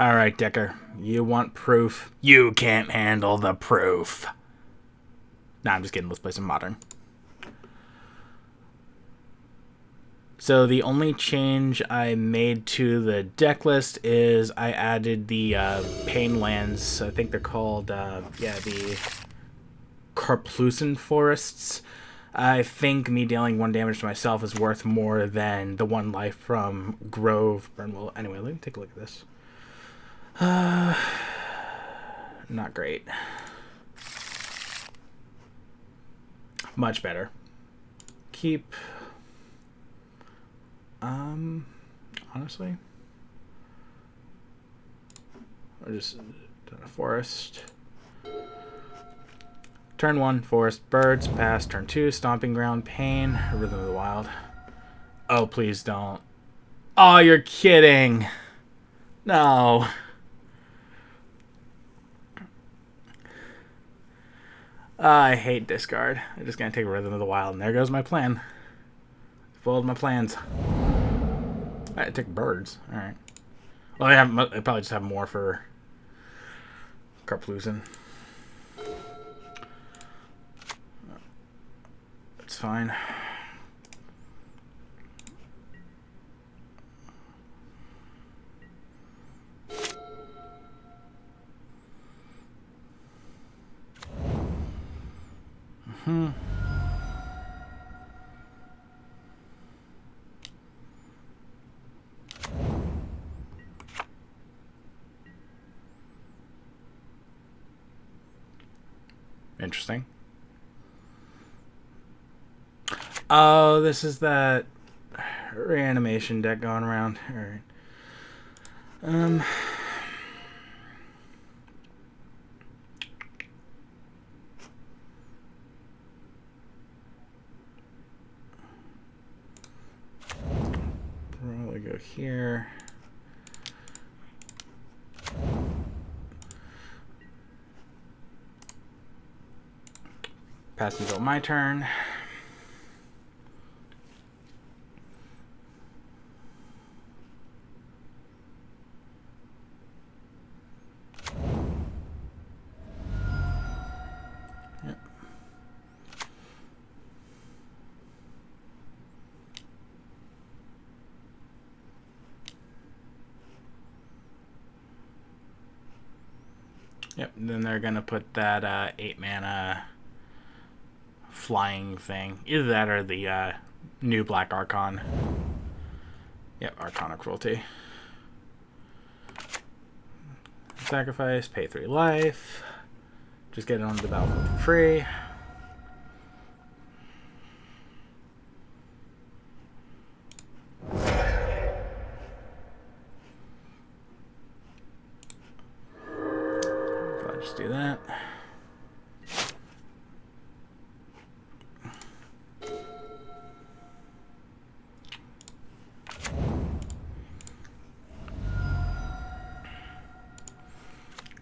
Alright, Decker. You want proof? You can't handle the proof. Nah, I'm just kidding. Let's play some Modern. So the only change I made to the deck list is I added the Pain Lands. I think they're called, the Carplucin Forests. I think me dealing 1 damage to myself is worth more than the 1 life from Grove Burnwell. Anyway, let me take a look at this. Not great. Much better. Keep. Honestly, or just forest. Turn 1, forest, birds, pass. Turn 2, stomping ground, pain, rhythm of the wild. Oh, please don't. Oh, you're kidding. No. I hate discard. I'm just gonna take rhythm of the wild, and there goes my plan. Followed my plans. I took birds. All right. Well, I probably just have more for Carplucin. It's fine. Interesting. Oh, this is that reanimation deck going around. All right. Probably go here. Pass until my turn. Yep. Yep. Then they're gonna put that 8 mana flying thing. Either that or the new Black Archon. Yep, Arcana Cruelty. Sacrifice, pay 3 life. Just get it on the battlefield for free. I'll just do that.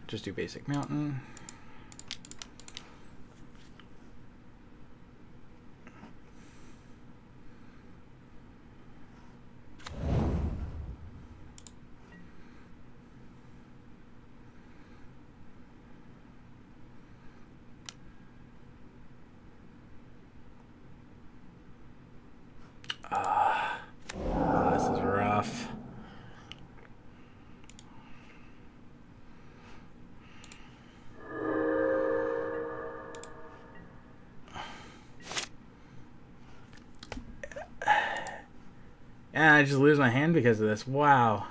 Just do basic mountain. This is rough. And I just lose my hand because of this. Wow.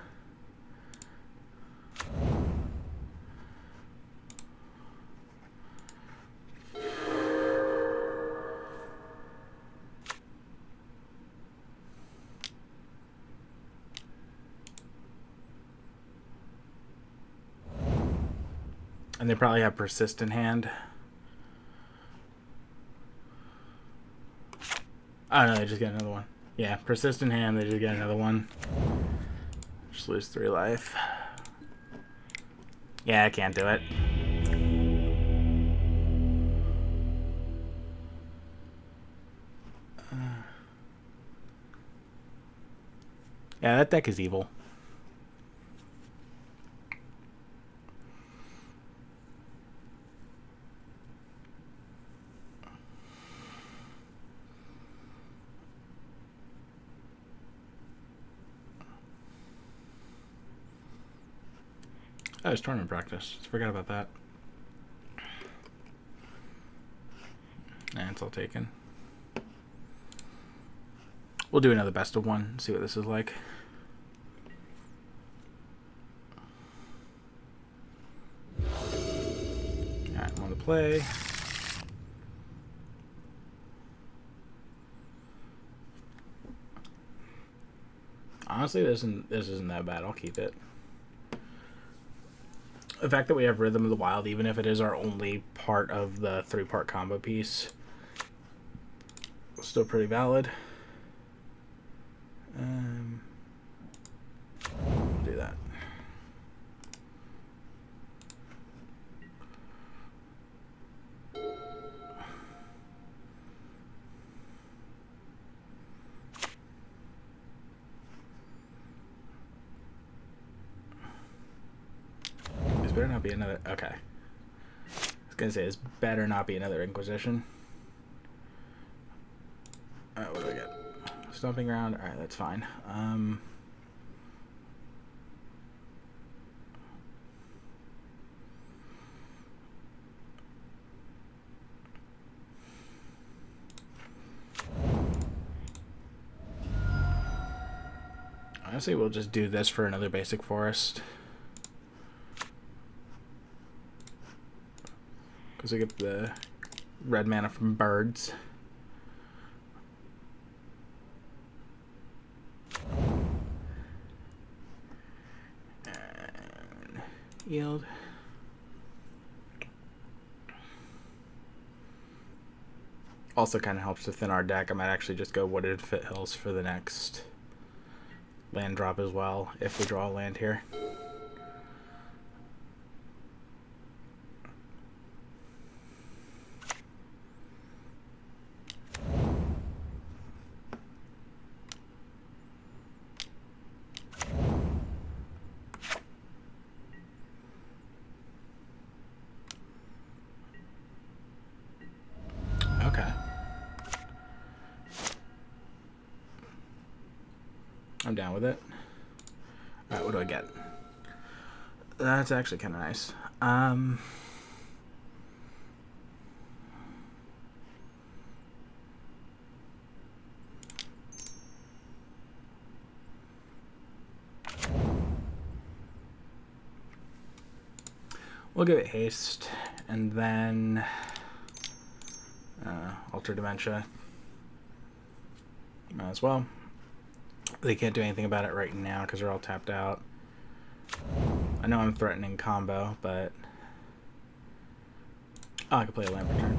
And they probably have Persist in hand. Oh no, they just get another one. Yeah, Persist in hand, they just get another one. Just lose 3 life. Yeah, I can't do it. Yeah, that deck is evil. Oh, it's tournament practice. Forgot about that. And it's all taken. We'll do another best of one, see what this is like. Alright, on the play. Honestly, this isn't that bad. I'll keep it. The fact that we have Rhythm of the Wild, even if it is our only part of the 3-part combo piece, still pretty valid. Do that. This better not be another. Okay. I was gonna say, this better not be another Inquisition. Alright, what do I get? Stomping Ground. Alright, that's fine. Honestly, we'll just do this for another basic forest. Because we get the red mana from birds. And yield. Also kind of helps to thin our deck. I might actually just go Wooded Foothills for the next land drop as well, if we draw a land here. Okay. I'm down with it. Alright, what do I get? That's actually kind of nice. We'll give it haste, and then Alter Dementia as well. They can't do anything about it right now because they're all tapped out. I know I'm threatening combo, but I can play a land return.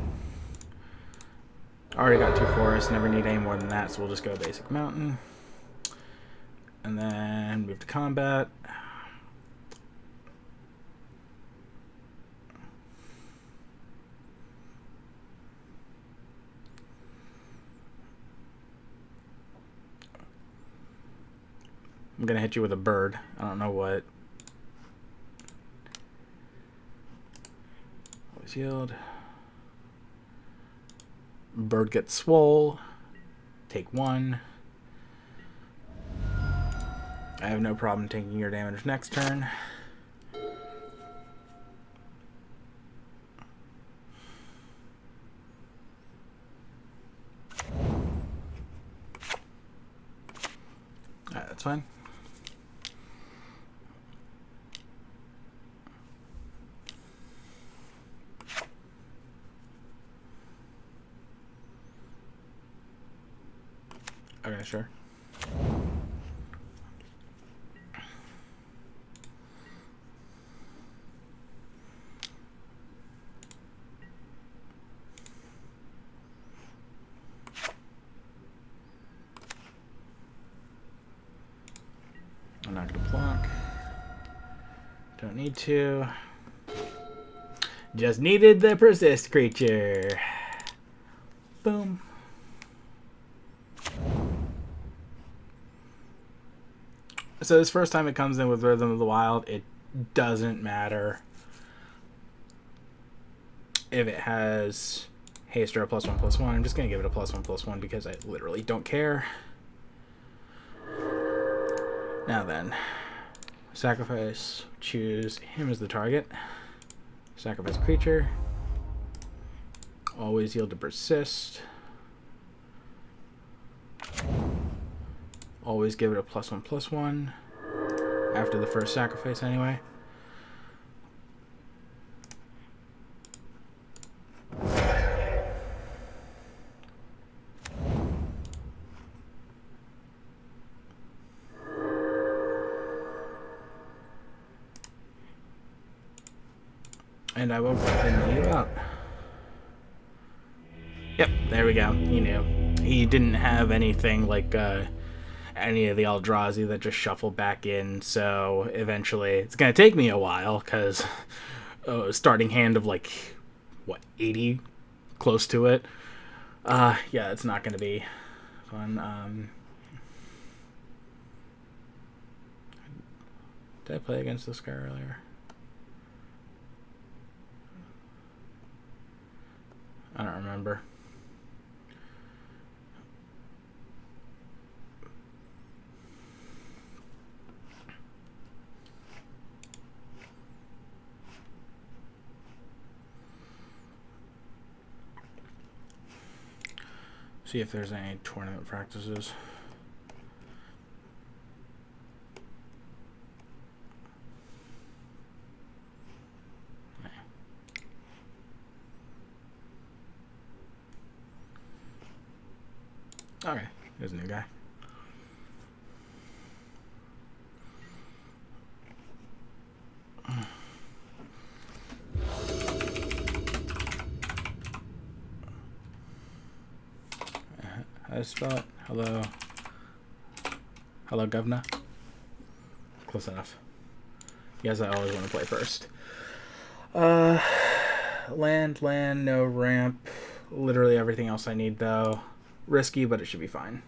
Already got 2 forests, never need any more than that, so we'll just go basic mountain. And then move to combat. I'm gonna hit you with a bird. I don't know what. Always yield. Bird gets swole. Take 1. I have no problem taking your damage next turn. Alright, that's fine. Okay, sure. I'm not gonna block. Don't need to. Just needed the Persist creature. Boom. So this first time it comes in with Rhythm of the Wild, it doesn't matter if it has haste or a +1/+1. I'm just going to give it a +1/+1 because I literally don't care. Now then, Sacrifice. Choose him as the target. Sacrifice creature. Always yield to persist. Always give it a +1/+1. After the first sacrifice, anyway. And I will continue you out. Yep, there we go. He knew. He didn't have anything like any of the Eldrazi that just shuffle back in, so eventually it's going to take me a while, because starting hand of like, what, 80? Close to it. Yeah, it's not going to be fun. Did I play against this guy earlier? I don't remember. See if there's any tournament practices. Okay, there's a new guy. How do I spell it? Hello. Hello, governor. Close enough. Yes, I always want to play first. Land, no ramp. Literally everything else I need, though. Risky, but it should be fine.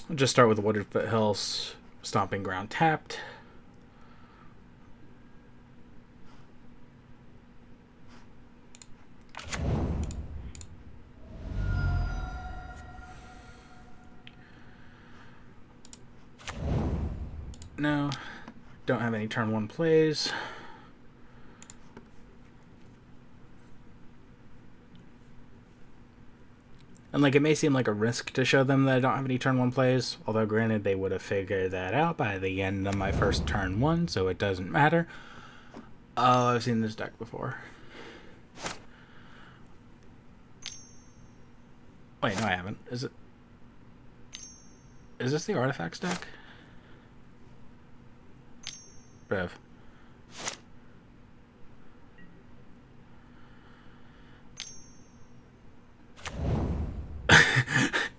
I'll just start with Wooded Foothills. Stomping Ground tapped. No, don't have any turn 1 plays. And like, it may seem like a risk to show them that I don't have any turn 1 plays, although granted they would have figured that out by the end of my first turn 1, so it doesn't matter. Oh, I've seen this deck before. Wait, no I haven't. Is this the Artifacts deck? Rev.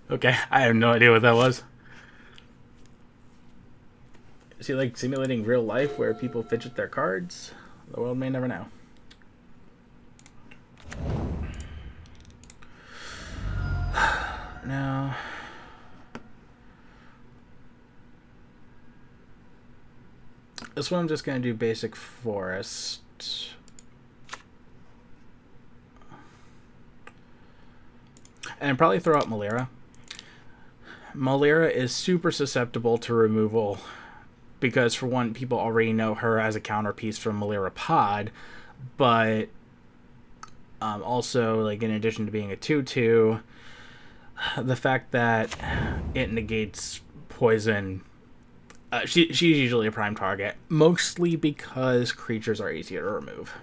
Okay, I have no idea what that was. Is he like simulating real life where people fidget their cards? The world may never know. No. This one I'm just going to do basic forest. And probably throw out Malira. Malira is super susceptible to removal because, for one, people already know her as a counterpiece from Malira Pod, but also, like, in addition to being a 2/2, the fact that it negates poison, she's usually a prime target, mostly because creatures are easier to remove.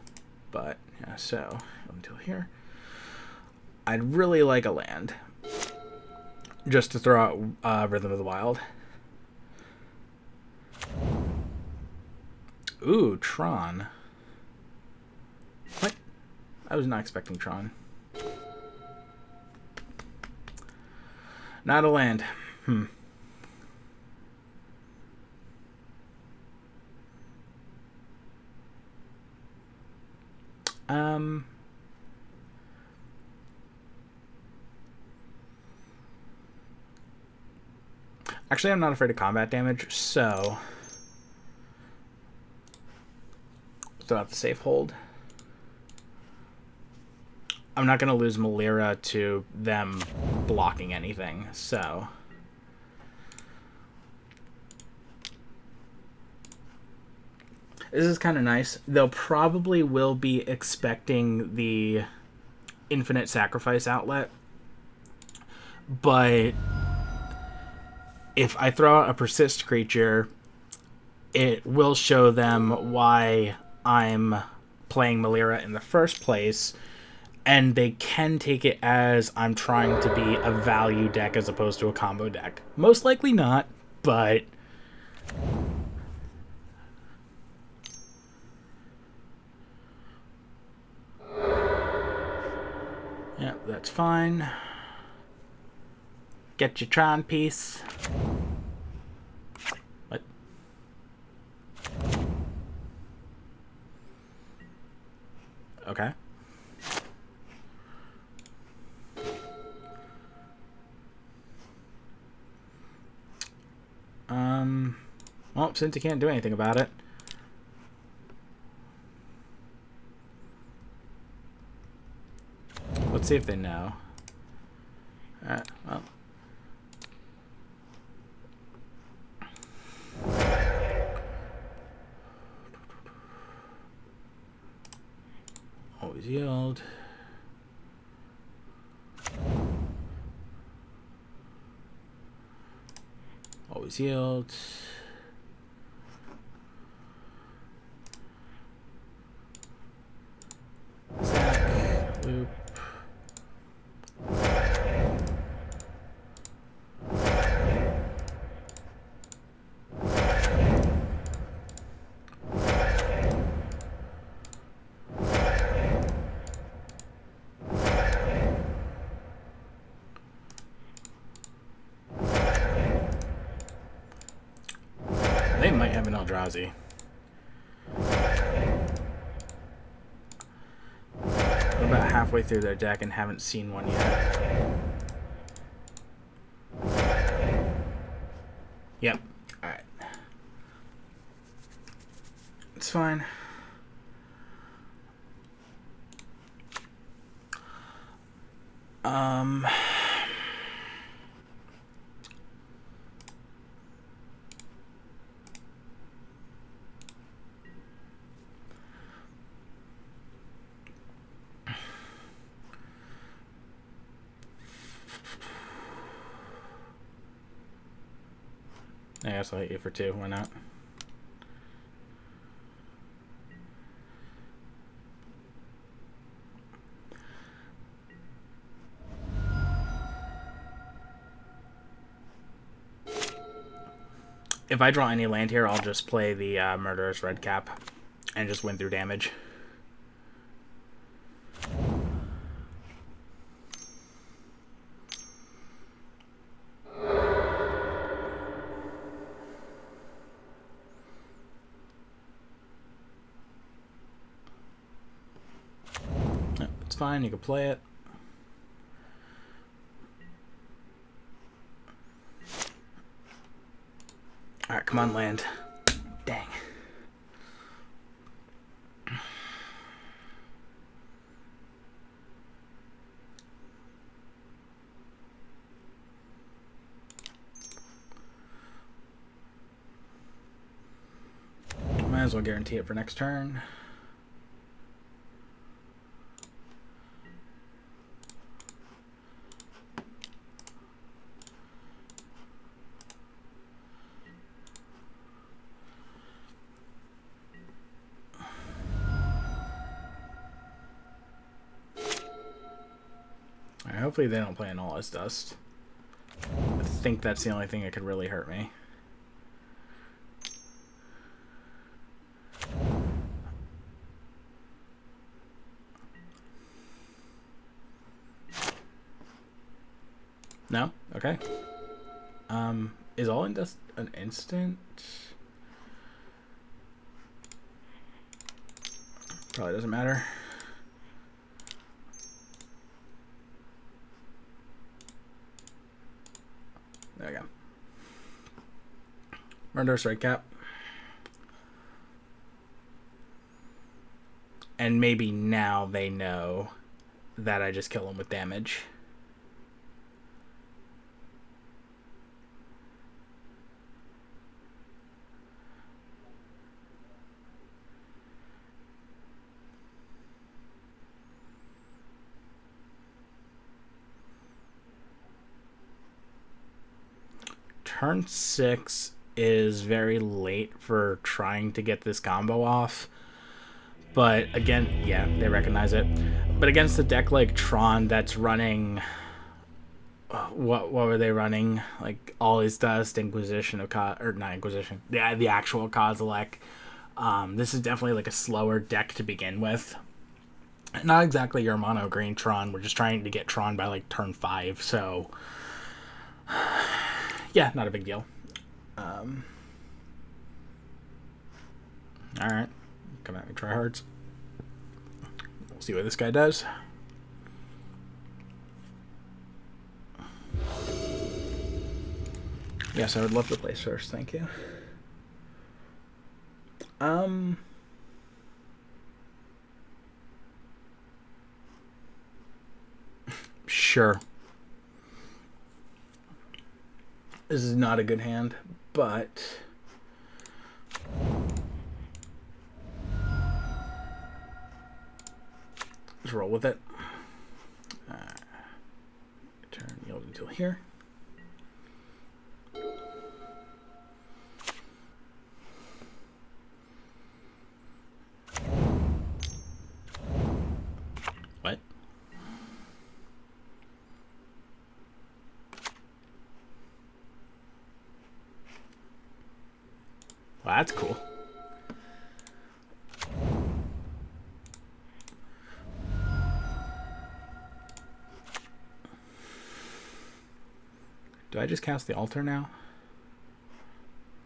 But, yeah, so, until here. I'd really like a land, just to throw out Rhythm of the Wild. Ooh, Tron. What? I was not expecting Tron. Not a land. Actually, I'm not afraid of combat damage, so throw out the safe hold. I'm not going to lose Malira to them blocking anything, so... This is kind of nice. They'll probably will be expecting the infinite sacrifice outlet, but if I throw out a persist creature, it will show them why I'm playing Malira in the first place, and they can take it as I'm trying to be a value deck as opposed to a combo deck. Most likely not, but... yeah, that's fine. Get your Tron piece. What? Okay. Well, since you can't do anything about it. Let's see if they know. Well. Always yield. Always yield. Sack, loop. They might have an Eldrazi. We're about halfway through their deck and haven't seen one yet. Yep. Alright. It's fine. I guess I'll hit you for 2. Why not? If I draw any land here, I'll just play the Murderous Redcap and just win through damage. It's fine, you can play it. Alright, come on, land. Dang. Might as well guarantee it for next turn. Hopefully they don't play an All Is Dust. I think that's the only thing that could really hurt me. No? Okay. Is All In Dust an instant? Probably doesn't matter. There we go. Murderous Redcap. And maybe now they know that I just kill him with damage. Turn 6 is very late for trying to get this combo off. But again, yeah, they recognize it. But against a deck like Tron that's running... What were they running? Like All Is Dust, Inquisition of or not Inquisition, the actual Kozilek. This is definitely like a slower deck to begin with. Not exactly your mono green Tron. We're just trying to get Tron by like turn 5, so yeah, not a big deal. Alright. Come at me, tryhards. We'll see what this guy does. Yes, I would love to place first, thank you. Sure. This is not a good hand, but let's roll with it. Turn yield until here. What? Well, that's cool. Do I just cast the altar now?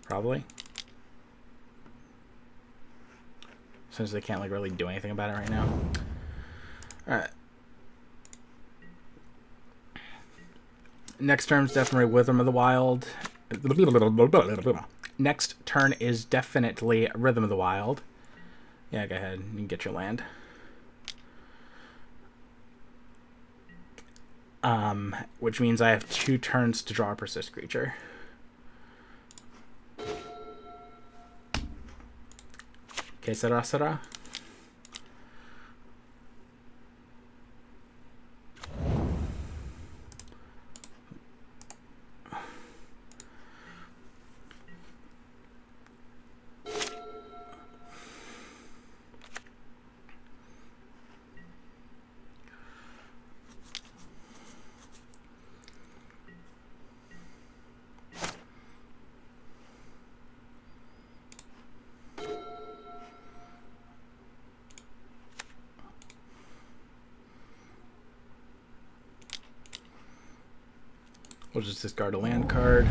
Probably. Since they can't like really do anything about it right now. Alright. Next turn is definitely Rhythm of the Wild. Next turn is definitely Rhythm of the Wild. Yeah, go ahead. You can get your land. Which means I have 2 turns to draw a Persist creature. Que sera sera. We'll just discard a land card.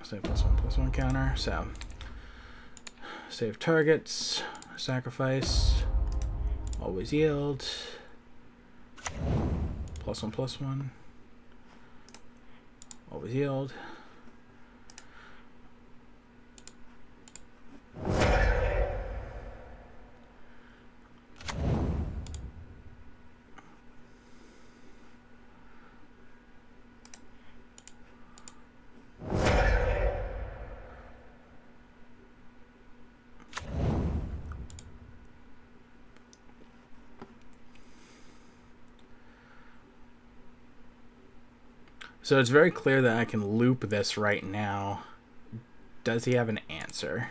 Save +1/+1 counter. So save targets, sacrifice, always yield. +1/+1. Always yield. So it's very clear that I can loop this right now. Does he have an answer?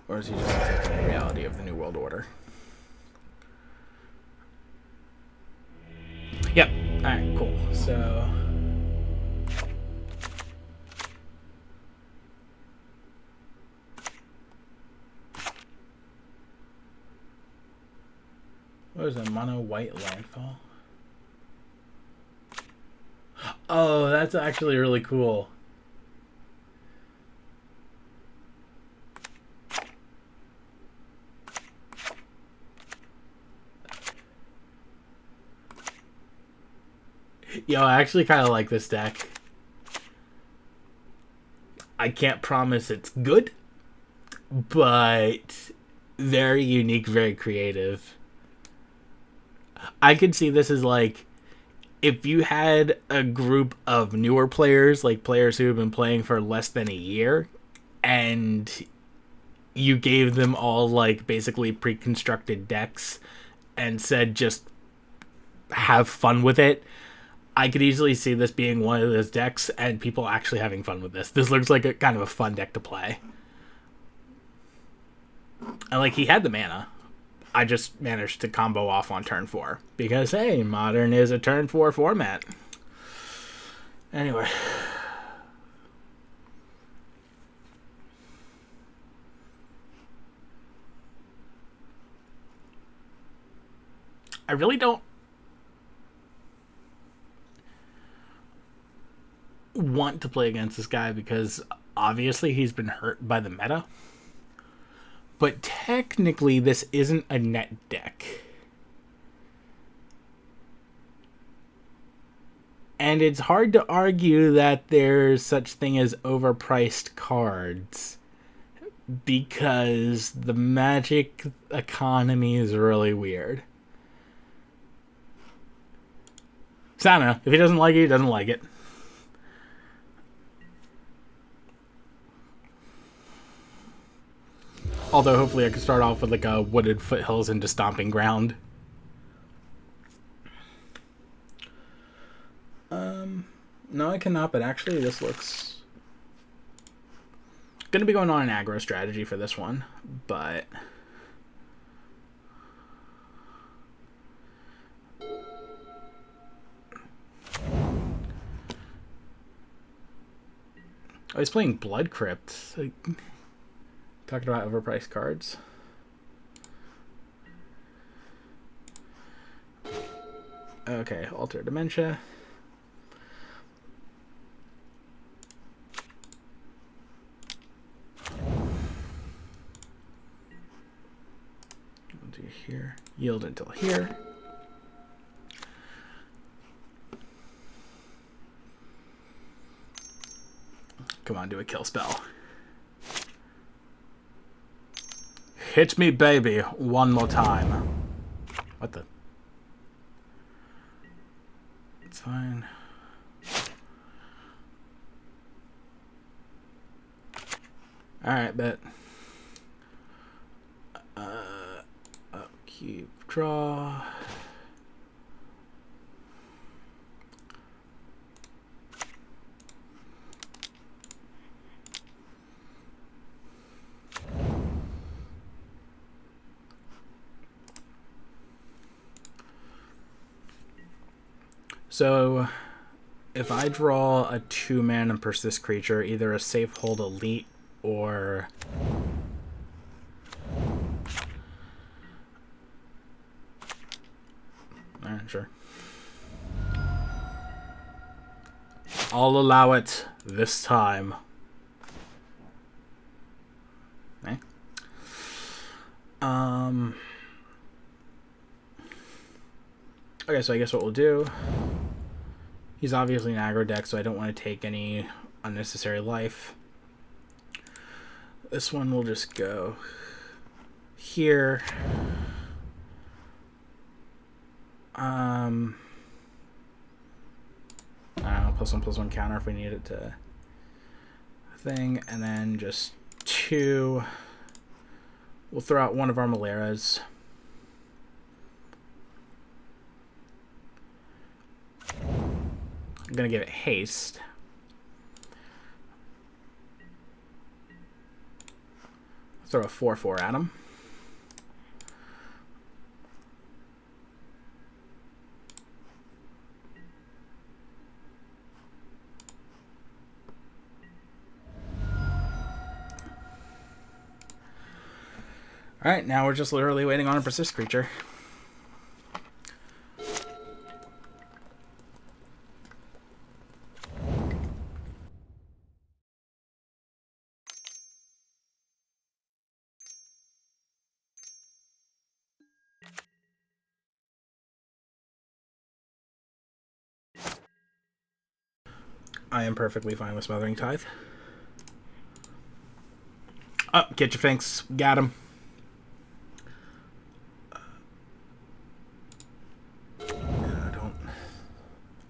Or is he just accepting the reality of the New World Order? Yep. Alright, cool. So What is it? Mono white landfall? Oh, that's actually really cool. Yo, I actually kind of like this deck. I can't promise it's good, but very unique, very creative. I could see this as like if you had a group of newer players, like players who have been playing for less than a year, and you gave them all like basically pre-constructed decks and said just have fun with it. I could easily see this being one of those decks and people actually having fun with this. This looks like a kind of a fun deck to play. And like he had the mana. I just managed to combo off on turn 4. Because hey, Modern is a turn 4 format. Anyway. I really don't want to play against this guy because obviously he's been hurt by the meta. But technically this isn't a net deck. And it's hard to argue that there's such thing as overpriced cards because the Magic economy is really weird. So I don't know. If he doesn't like it, he doesn't like it. Although hopefully I can start off with like a Wooded Foothills into Stomping Ground. No, I cannot, but actually this looks... Gonna be going on an aggro strategy for this one, but... Oh, he's playing Blood Crypt. Like, talking about overpriced cards. Okay, Alter Dementia. We'll do here. Yield until here. Come on, do a kill spell. Hit me, baby, one more time. What the? It's fine. Alright, bet. Upkeep, draw. So, if I draw a 2-mana Persist creature, either a Safe Hold Elite or... Alright, sure. I'll allow it this time. Okay. Okay, so I guess what we'll do... He's obviously an aggro deck, so I don't want to take any unnecessary life. This one will just go here. I don't know, +1/+1 counter if we need it to thing, and then just 2. We'll throw out one of our Maleras. I'm gonna give it haste. Throw a 4/4 at him. Alright, now we're just literally waiting on a Persist creature. I am perfectly fine with Smothering Tithe. Oh, get your Finks. Got him.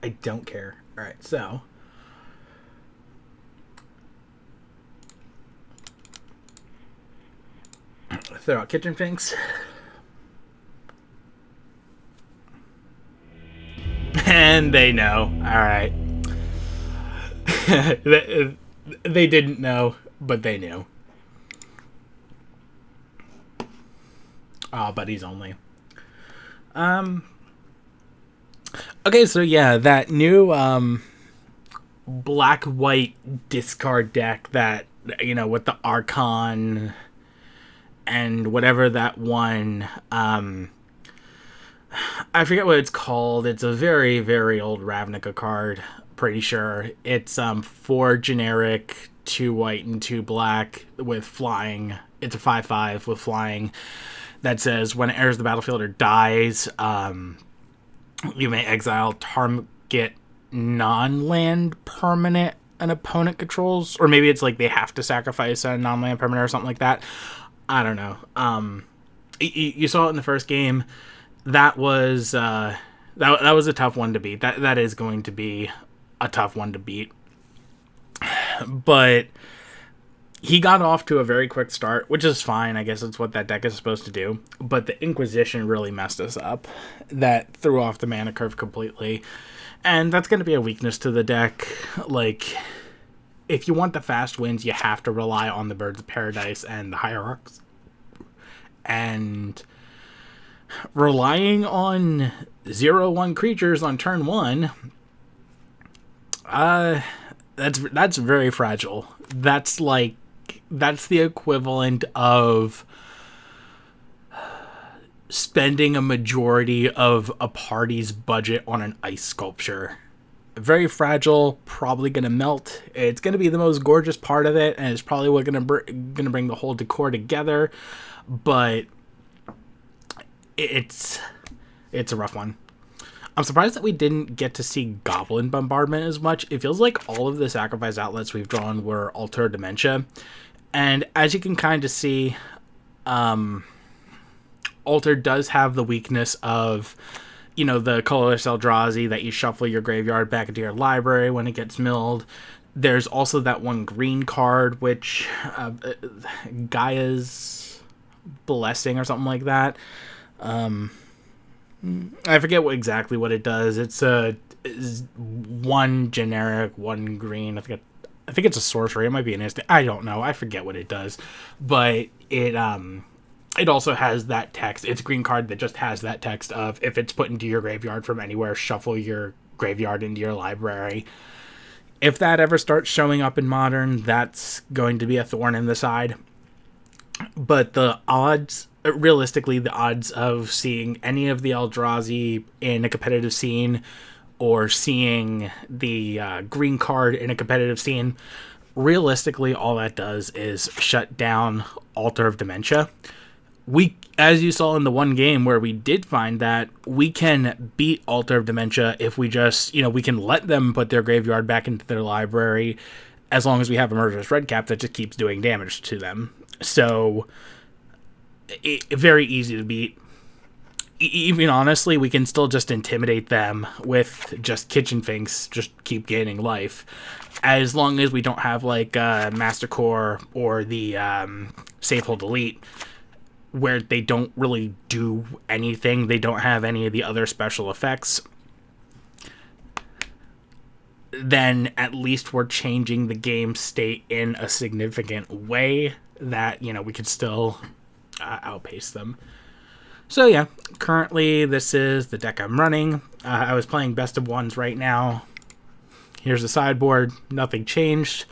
I don't care. Alright, so... throw out Kitchen Finks. And they know. Alright. They didn't know, but they knew. Oh, buddies only. Okay, so yeah, that new black-white discard deck that, you know, with the Archon and whatever that one, I forget what it's called. It's a very, very old Ravnica card, pretty sure. It's 4 generic, 2 white and 2 black with flying. It's a 5/5 with flying that says when it enters the battlefield or dies, you may exile target non-land permanent an opponent controls, or maybe it's like they have to sacrifice a non-land permanent or something like that. I don't know. You saw it in the first game. That was that was a tough one to beat. That is going to be a tough one to beat. But he got off to a very quick start, which is fine. I guess it's what that deck is supposed to do. But the Inquisition really messed us up. That threw off the mana curve completely. And that's going to be a weakness to the deck. Like, if you want the fast wins, you have to rely on the Birds of Paradise and the Hierarchs. And relying on 0/1 creatures on turn 1, that's very fragile. That's the equivalent of spending a majority of a party's budget on an ice sculpture. Very fragile, probably going to melt. It's going to be the most gorgeous part of it, and it's probably what going to bring the whole decor together, but it's a rough one. I'm surprised that we didn't get to see Goblin Bombardment as much. It feels like all of the sacrifice outlets we've drawn were Altar of Dementia. And as you can kind of see, Altar does have the weakness of, you know, the colorless Eldrazi that you shuffle your graveyard back into your library when it gets milled. There's also that one green card, which Gaia's Blessing or something like that. I forget exactly what it does. It's one generic, one green. I think it's a sorcery. It might be an instant. I don't know. I forget what it does, but it also has that text. It's a green card that just has that text of, if it's put into your graveyard from anywhere, shuffle your graveyard into your library. If that ever starts showing up in Modern, that's going to be a thorn in the side. But the odds, realistically, the odds of seeing any of the Eldrazi in a competitive scene or seeing the green card in a competitive scene, realistically, all that does is shut down Altar of Dementia. We, as you saw in the one game where we did find that, we can beat Altar of Dementia if we just, we can let them put their graveyard back into their library, as long as we have a Murderous Redcap that just keeps doing damage to them. So, very easy to beat. Even honestly, we can still just intimidate them with just Kitchen Finks, just keep gaining life. As long as we don't have like Master Core or the Save Hold Delete, where they don't really do anything. They don't have any of the other special effects. Then at least we're changing the game state in a significant way that, we could still outpace them. So yeah, currently this is the deck I'm running. I was playing best of ones right now. Here's the sideboard. Nothing changed.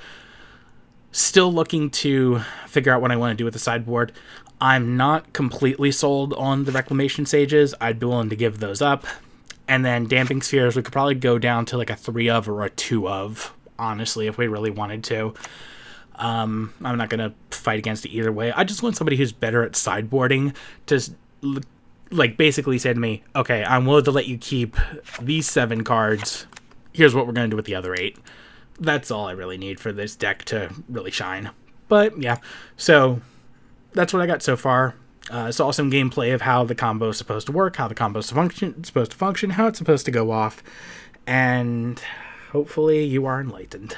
Still looking to figure out what I want to do with the sideboard. I'm not completely sold on the Reclamation Sages. I'd be willing to give those up. And then Damping Spheres, we could probably go down to like a 3 of or a 2 of, honestly, if we really wanted to. I'm not going to fight against it either way. I just want somebody who's better at sideboarding to basically say to me, okay, I'm willing to let you keep these 7 cards. Here's what we're going to do with the other 8. that's all I really need for this deck to really shine. But yeah, so that's what I got so far. Saw some gameplay of how the combo is supposed to work, how the combo is supposed to function, how it's supposed to go off, and hopefully you are enlightened.